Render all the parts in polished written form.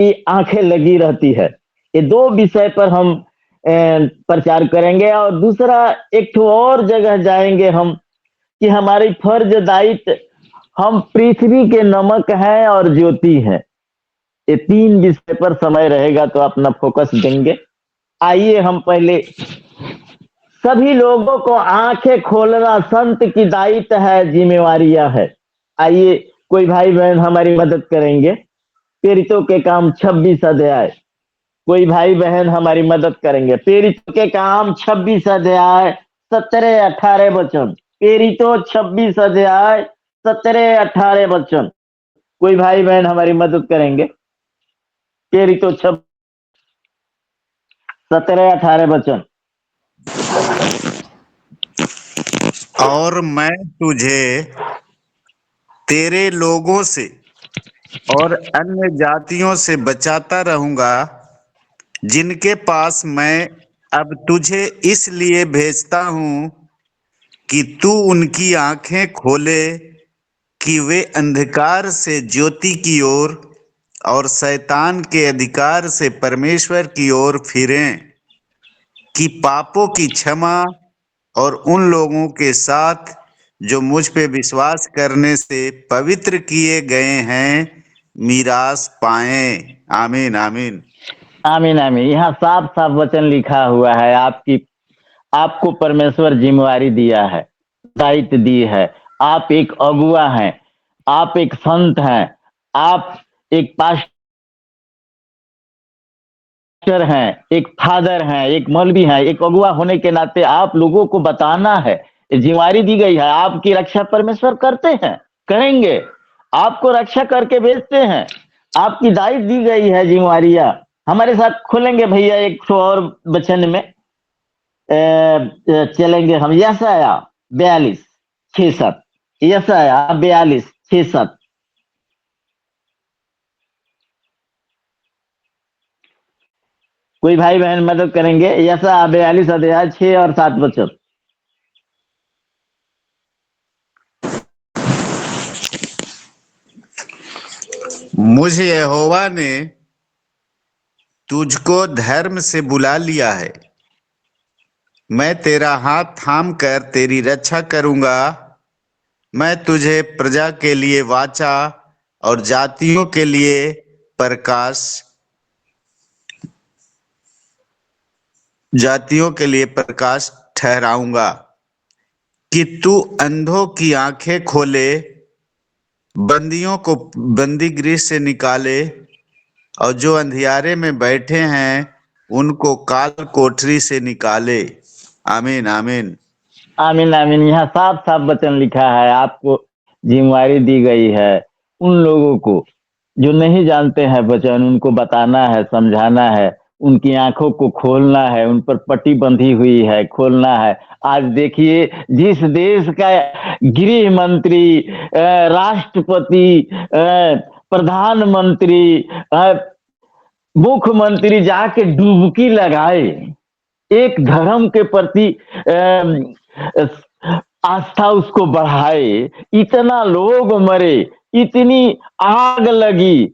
की आंखें लगी रहती है। ये दो विषय पर हम प्रचार करेंगे। और दूसरा, एक ठो और जगह जाएंगे हम कि हमारी फर्ज दायित्व, हम पृथ्वी के नमक हैं और ज्योति हैं। ये तीन विषय पर समय रहेगा तो अपना फोकस देंगे। आइए हम पहले, सभी लोगों को आंखें खोलना संत की दायित्व है, जिम्मेवारियां है। आइए कोई भाई बहन हमारी मदद करेंगे। पीड़ितों के काम 26 अध्याय, कोई भाई बहन हमारी मदद करेंगे। पीड़ितों के काम 26 अध्याय 17-18 वचन। पीड़ितों 26 अध्याय 17-18 वचन। कोई भाई बहन हमारी मदद करेंगे। पीड़ितों 17-18 वचन। और मैं तुझे तेरे लोगों से और अन्य जातियों से बचाता रहूंगा, जिनके पास मैं अब तुझे इसलिए भेजता हूं कि तू उनकी आंखें खोले कि वे अंधकार से ज्योति की ओर और शैतान के अधिकार से परमेश्वर की ओर फिरें, कि पापों की क्षमा और उन लोगों के साथ जो मुझ पे विश्वास करने से पवित्र किए गए हैं मीरास पाएं। आमीन आमीन। आमीन आमीन। यहाँ साफ साफ वचन लिखा हुआ है। आपको परमेश्वर जिम्मेवारी दिया है, दायित्व दी है। आप एक अगुआ हैं, आप एक संत हैं, आप एक पास्टर हैं, एक फादर हैं, एक मौलवी हैं। एक अगुआ होने के नाते आप लोगों को बताना है, जिम्मेवारी दी गई है। आपकी रक्षा परमेश्वर करते हैं, करेंगे। आपको रक्षा करके भेजते हैं, आपकी दायित्व दी गई है, जिम्मेवारियां। हमारे साथ खोलेंगे भैया एक ठो और वचन में चलेंगे हम। यशाया 42:6-7। यशाया 42:6-7। कोई भाई बहन मदद करेंगे। यशाया 42 अध्याय 6 और 7 वचन। मुझ यहोवा ने तुझको धर्म से बुला लिया है, मैं तेरा हाथ थाम कर तेरी रक्षा करूंगा। मैं तुझे प्रजा के लिए वाचा और जातियों के लिए प्रकाश ठहराऊंगा, कि तू अंधों की आंखें खोले, बंदियों को बंदी गृह से निकाले, और जो अंधियारे में बैठे हैं उनको काल कोठरी से निकाले। आमीन आमीन। आमीन आमीन। यहाँ साफ साफ वचन लिखा है। आपको जिम्मेवारी दी गई है उन लोगों को जो नहीं जानते हैं वचन, उनको बताना है, समझाना है, उनकी आंखों को खोलना है। उन पर पट्टी बंधी हुई है, खोलना है। आज देखिए, जिस देश का गृह मंत्री, राष्ट्रपति, प्रधानमंत्री, मुख्यमंत्री जाके डुबकी लगाए, एक धर्म के प्रति आस्था उसको बढ़ाए, इतना लोग मरे, इतनी आग लगी,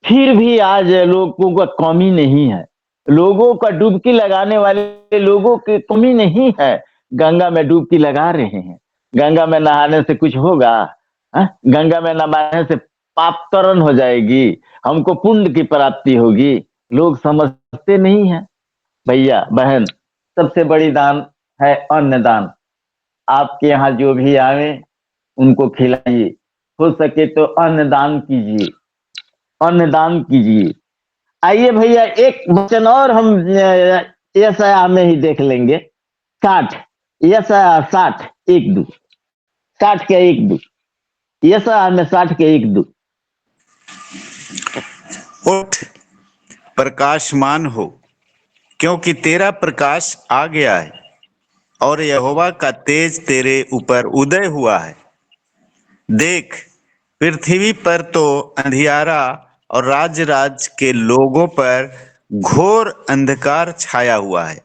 फिर भी आज लोगों का कमी नहीं है। लोगों का डुबकी लगाने वाले लोगों की कमी नहीं है। गंगा में डुबकी लगा रहे हैं। गंगा में नहाने से कुछ होगा? गंगा में नहाने से पाप तरण हो जाएगी, हमको पुण्य की प्राप्ति होगी। लोग समझते नहीं है। भैया बहन, सबसे बड़ी दान है अन्नदान। आपके यहाँ जो भी आवे उनको खिलाइए। हो सके तो अन्नदान कीजिए, अन्नदान कीजिए। आइए भैया एक वचन और हम यशाया में ही देख लेंगे। 60, यशाया 60:1-2। 60 के 1-2। यशाया में 60 के 1-2। उठ, प्रकाशमान हो, क्योंकि तेरा प्रकाश आ गया है और यहोवा का तेज तेरे ऊपर उदय हुआ है। देख, पृथ्वी पर तो अंधियारा और राज्य के लोगों पर घोर अंधकार छाया हुआ है,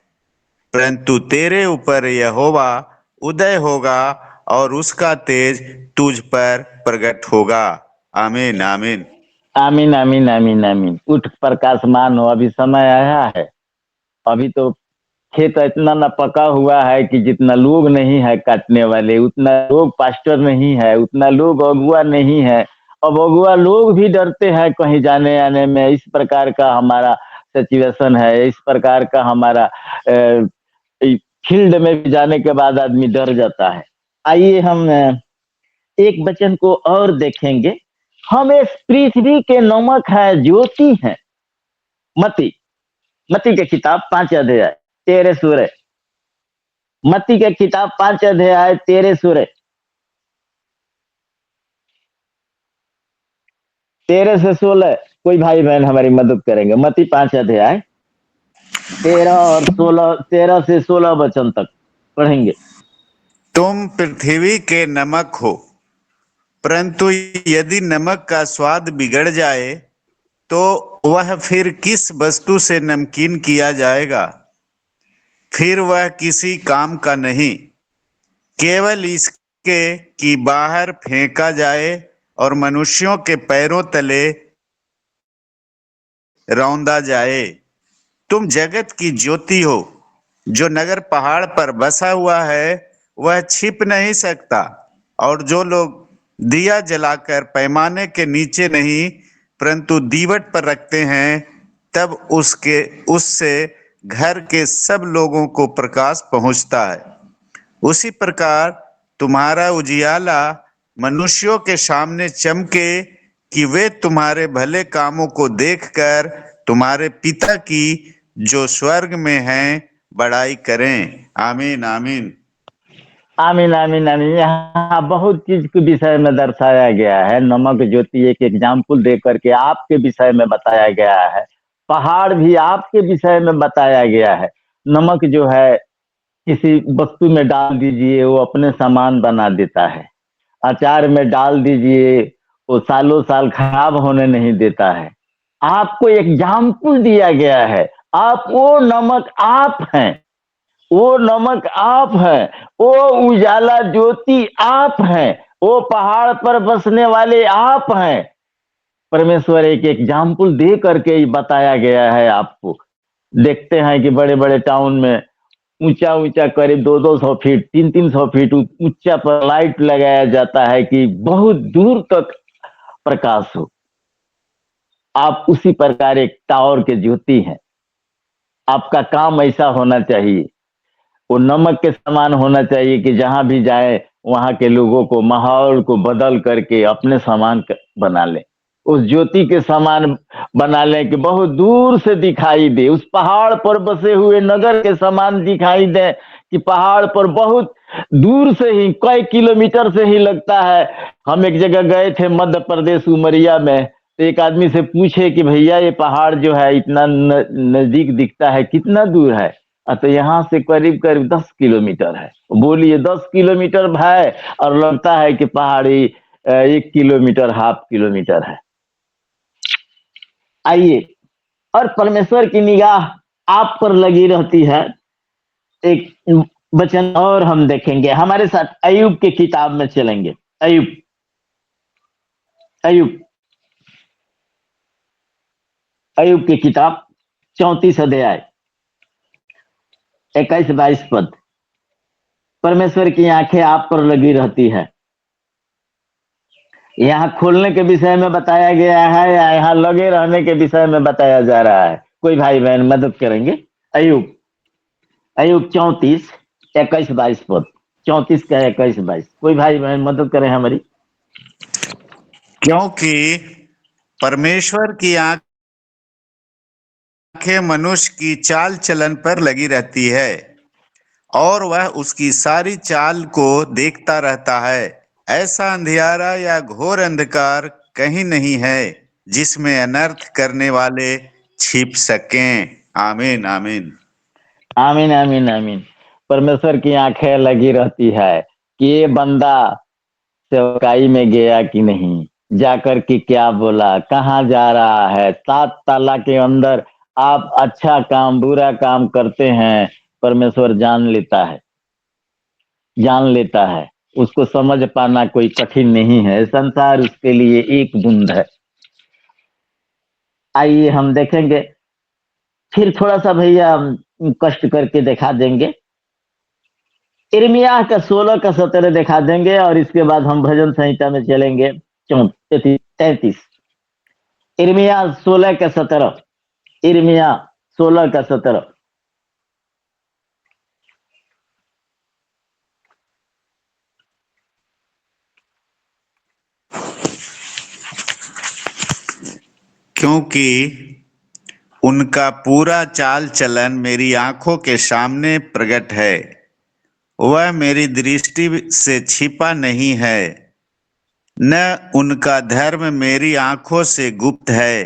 परंतु तेरे ऊपर यहोवा उदय होगा और उसका तेज तुझ पर प्रकट होगा। आमीन आमीन। आमीन आमीन आमीन आमीन। उठ प्रकाशमान हो, अभी समय आया है। अभी तो खेत इतना न पका हुआ है कि जितना लोग नहीं है काटने वाले, उतना लोग पास्टर नहीं है, उतना लोग अगुआ नहीं है। अब अगुआ लोग भी डरते हैं कहीं जाने आने में। इस प्रकार का हमारा सिचुएशन है, इस प्रकार का हमारा फील्ड में भी जाने के बाद आदमी डर जाता है। आइए हम एक वचन को और देखेंगे। हम इस पृथ्वी के नमक है, ज्योति है। मती, मती के किताब 5 अध्याय 13 सूरह। मत्ती के किताब 5 अध्याय 13 सूरह, 13 से 16। कोई भाई बहन हमारी मदद करेंगे। मत्ती 5 अध्याय 13 और 16, 13 से 16 वचन तक पढ़ेंगे। तुम पृथ्वी के नमक हो, परंतु यदि नमक का स्वाद बिगड़ जाए तो वह फिर किस वस्तु से नमकीन किया जाएगा? फिर वह किसी काम का नहीं, केवल इसके कि बाहर फेंका जाए और मनुष्यों के पैरों तले रौंदा जाए। तुम जगत की ज्योति हो। जो नगर पहाड़ पर बसा हुआ है वह छिप नहीं सकता, और जो लोग दिया जलाकर पैमाने के नीचे नहीं परंतु दीवट पर रखते हैं, तब उससे घर के सब लोगों को प्रकाश पहुंचता है। उसी प्रकार तुम्हारा उजियाला मनुष्यों के सामने चमके, कि वे तुम्हारे भले कामों को देखकर तुम्हारे पिता की जो स्वर्ग में हैं बड़ाई करें। आमीन आमीन आमीन आमीन आमीन। यहाँ बहुत चीज के विषय में दर्शाया गया है। नमक ज्योति एक एग्जाम्पल दे करके आपके विषय में बताया गया है। पहाड़ भी आपके विषय में बताया गया है। नमक जो है किसी वस्तु में डाल दीजिए, वो अपने सामान बना देता है। अचार में डाल दीजिए, वो सालों साल खराब होने नहीं देता है। आपको एग्जाम्पल दिया गया है। आप वो नमक आप हैं, वो नमक आप हैं, वो उजाला ज्योति आप हैं, वो पहाड़ पर बसने वाले आप हैं। परमेश्वर एक एग्जाम्पल दे करके बताया गया है आपको। देखते हैं कि बड़े बड़े टाउन में ऊंचा ऊंचा करीब 200-200 फीट 300-300 फीट ऊंचा पर लाइट लगाया जाता है कि बहुत दूर तक प्रकाश हो। आप उसी प्रकार एक टावर के ज्योति हैं। आपका काम ऐसा होना चाहिए, वो नमक के समान होना चाहिए कि जहां भी जाए वहां के लोगों को, माहौल को बदल करके अपने समान बना ले। उस ज्योति के समान बना ले कि बहुत दूर से दिखाई दे। उस पहाड़ पर बसे हुए नगर के समान दिखाई दे कि पहाड़ पर बहुत दूर से ही, कई किलोमीटर से ही लगता है। हम एक जगह गए थे मध्य प्रदेश उमरिया में, तो एक आदमी से पूछे कि भैया ये पहाड़ जो है इतना नजदीक दिखता है, कितना दूर है? तो यहाँ से करीब करीब 10 किलोमीटर है। बोलिए 10 किलोमीटर है और लगता है कि पहाड़ी 1 किलोमीटर, हाफ किलोमीटर है। आइए, और परमेश्वर की निगाह आप पर लगी रहती है। एक वचन और हम देखेंगे। हमारे साथ अय्यूब की किताब में चलेंगे। अय्यूब, अय्यूब, अय्यूब की किताब 34 अध्याय 21-22 पद। परमेश्वर की आंखें आप पर लगी रहती है। यहाँ खोलने के विषय में बताया गया है या यहाँ लगे रहने के विषय में बताया जा रहा है? कोई भाई बहन मदद करेंगे? अय्यूब, अय्यूब 34-21-22 पद। 34 का 21-22। कोई भाई बहन मदद करें हमारी। क्योंकि परमेश्वर की आंखें मनुष्य की चाल चलन पर लगी रहती है, और वह उसकी सारी चाल को देखता रहता है। ऐसा अंधियारा या घोर अंधकार कहीं नहीं है जिसमें अनर्थ करने वाले छिप सकें। आमीन आमीन आमीन आमीन आमीन। परमेश्वर की आंखें लगी रहती है कि ये बंदा सेवकाई में गया कि नहीं, जाकर के क्या बोला, कहाँ जा रहा है। 7 ताला के अंदर आप अच्छा काम बुरा काम करते हैं, परमेश्वर जान लेता है, जान लेता है। उसको समझ पाना कोई कठिन नहीं है। संसार उसके लिए एक बूंद है। आइए हम देखेंगे, फिर थोड़ा सा भैया हम कष्ट करके दिखा देंगे। इर्मिया का 16 का 17 दिखा देंगे और इसके बाद हम भजन संहिता में चलेंगे 33। इर्मिया 16 का 17। इर्मिया 16 का 17। क्योंकि उनका पूरा चाल चलन मेरी आंखों के सामने प्रकट है, वह मेरी दृष्टि से छिपा नहीं है, न उनका धर्म मेरी आंखों से गुप्त है।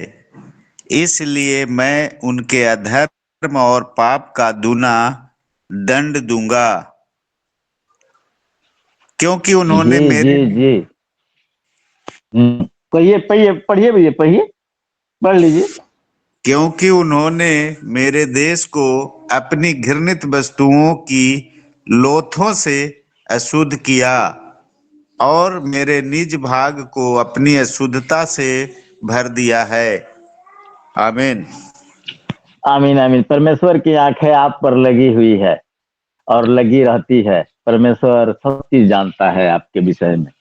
इसलिए मैं उनके अधर्म और पाप का दूना दंड दूंगा, क्योंकि उन्होंने जी मेरे जी जी। पढ़िए पढ़िए पढ़िए भैया, पढ़िए, पढ़ लीजिए। क्योंकि उन्होंने मेरे देश को अपनी घृणित वस्तुओं की लोथों से अशुद्ध किया और मेरे निज भाग को अपनी अशुद्धता से भर दिया है। आमीन। आमीन आमीन। परमेश्वर की आंखें आप पर लगी हुई है और लगी रहती है। परमेश्वर सब चीज जानता है आपके विषय में।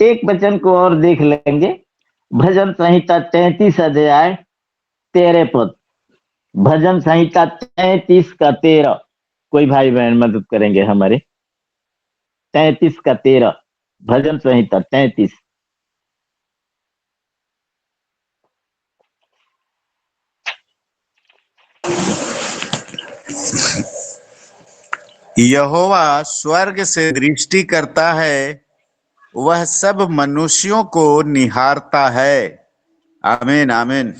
एक वचन को और देख लेंगे, भजन संहिता 33 अध्याय 13 पद। भजन संहिता 33 का 13। कोई भाई बहन मदद करेंगे हमारे? 33 का 13, भजन संहिता 33। यहोवा स्वर्ग से दृष्टि करता है, वह सब मनुष्यों को निहारता है। आमीन आमीन।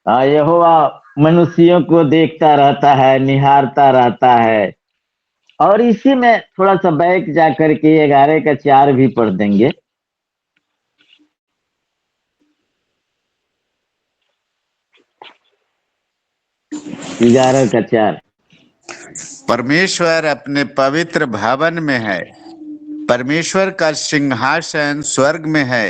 यहोवा मनुष्यों को देखता रहता है, निहारता रहता है। और इसी में थोड़ा सा बैक जा करके 11 का 4 भी पढ़ देंगे। 11 का 4। परमेश्वर अपने पवित्र भवन में है, परमेश्वर का सिंहासन स्वर्ग में है।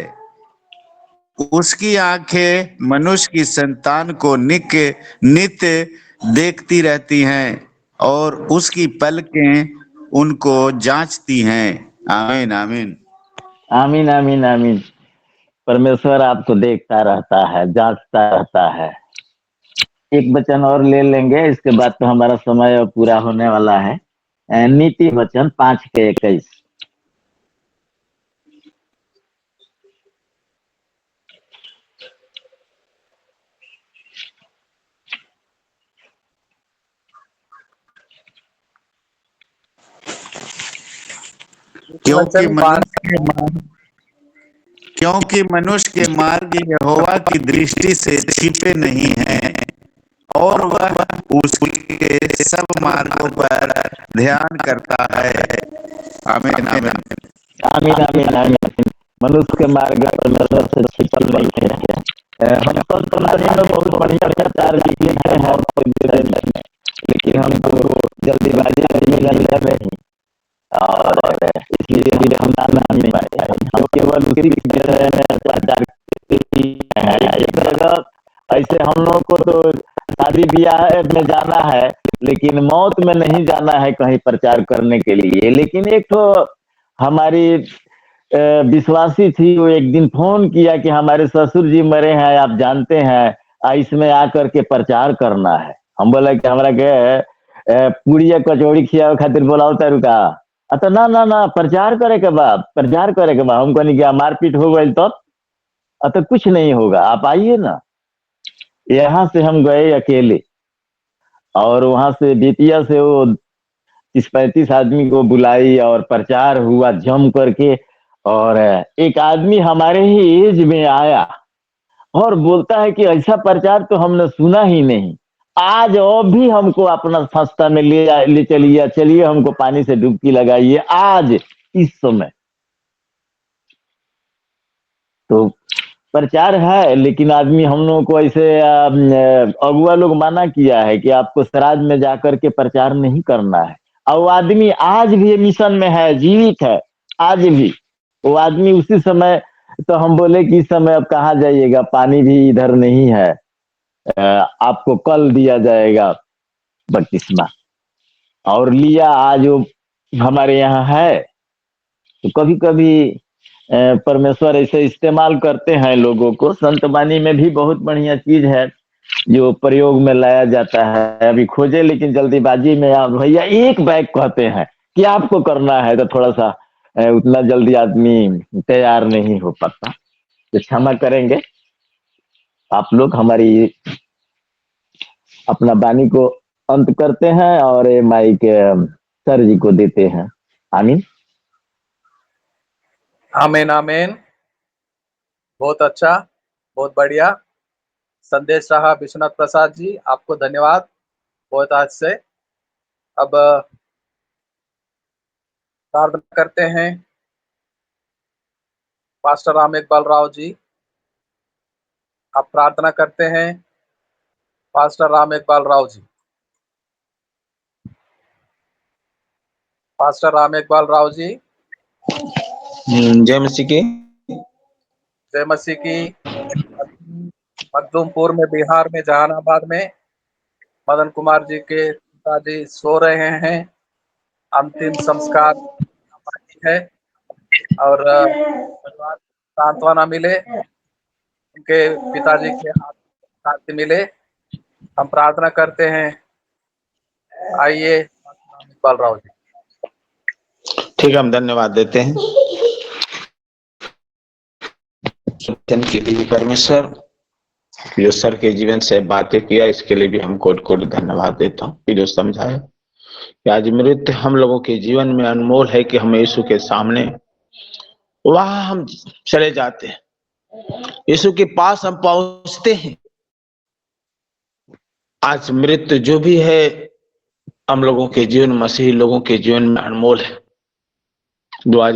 उसकी आंखें मनुष्य की संतान को नित्य देखती रहती हैं और उसकी पलकें उनको जांचती हैं। आमीन आमीन। आमीन आमीन आमीन। परमेश्वर आपको देखता रहता है, जांचता रहता है। एक वचन और ले लेंगे, इसके बाद तो हमारा समय पूरा होने वाला है। नीति वचन 5 के 21। क्योंकि वचन मनुष्य के मार्ग यहोवा की दृष्टि से छिपे नहीं हैं और वह उसके सब मार्गों पर ध्यान करता है। आमीन आमीन। आमीन आमीन आमीन। मनुष्य के मार्ग परमेश्वर से छिपल नहीं है। हम तो तुम्हारे में बहुत बढ़िया प्रचार भी किए हैं और लेकिन हमको जल्दीबाजी में मिलने नहीं, और इसलिए भी हम नहीं पाए। हम केवल उसी विषय में प्रचार है। एक जगह ऐसे हम लोग को तो शादी ब्याह में जाना है, लेकिन मौत में नहीं जाना है कहीं प्रचार करने के लिए। लेकिन एक तो हमारी विश्वासी थी, वो एक दिन फोन किया कि हमारे ससुर जी मरे हैं, आप जानते हैं, इसमें आकर के प्रचार करना है। हम बोला कि हमारा के पूड़िया कचौड़ी खिया खातिर बोला होता रुका। तो ना ना ना, प्रचार करे के बाद, प्रचार करे के बाद। हम कहनी क्या मारपीट हो गई तो कुछ नहीं होगा, आप आइए ना। यहाँ से हम गए अकेले और वहां से बेतिया से वो 30-35 आदमी को बुलाई और प्रचार हुआ जम करके। और एक आदमी हमारे ही एज में आया और बोलता है कि ऐसा प्रचार तो हमने सुना ही नहीं। आज और भी हमको अपना संस्था में ले चलिए, चलिए हमको पानी से डुबकी लगाइए आज इस समय। तो प्रचार है, लेकिन आदमी हम लोगों को ऐसे अगुआ लोग मना किया है कि आपको श्राद्ध में जाकर के प्रचार नहीं करना है। और वो आदमी आज भी मिशन में है, जीवित है आज भी। वो आदमी उसी समय तो हम बोले कि इस समय अब कहाँ जाइएगा, पानी भी इधर नहीं है, आपको कल दिया जाएगा बपतिस्मा। और लिया आज वो हमारे यहाँ है। तो कभी कभी परमेश्वर ऐसे इस्तेमाल करते हैं लोगों को। संत बानी में भी बहुत बढ़िया चीज है जो प्रयोग में लाया जाता है। अभी खोजे लेकिन जल्दीबाजी में आप भैया एक बैग कहते हैं कि आपको करना है, तो थोड़ा सा उतना जल्दी आदमी तैयार नहीं हो पाता। तो क्षमा करेंगे आप लोग। हमारी अपना बानी को अंत करते हैं और ये माइक सर जी को देते हैं। आमीन। आमीन आमीन। बहुत अच्छा, बहुत बढ़िया संदेश रहा विश्वनाथ प्रसाद जी, आपको धन्यवाद बहुत आज से। अब प्रार्थना करते हैं। पास्टर राम इकबाल राव जी, आप प्रार्थना करते हैं। Pastor Ram Iqbal Rao ji, pastor Ram Iqbal Rao ji. जय मसीह की। जय मसीह की। मखदूमपुर में, बिहार में, जहानाबाद में मदन कुमार जी के पिताजी सो रहे हैं। अंतिम संस्कार बाकी है और परिवार को सांत्वना मिले, उनके पिताजी के आत्मा शांति मिले, हम प्रार्थना करते हैं। आइए राम इकबाल राव जी। ठीक है, हम धन्यवाद देते हैं के लिए परमेश्वर, जो सर के जीवन से बातें किया, इसके लिए भी हम कोट कोट धन्यवाद देता हूँ। जो समझाया कि आज मृत्यु हम लोगों के जीवन में अनमोल है कि हम यीशु के सामने वहां हम चले जाते हैं, यीशु के पास हम पहुंचते हैं। आज मृत्यु जो भी है हम लोगों के जीवन, मसीही लोगों के जीवन में अनमोल है। जो आज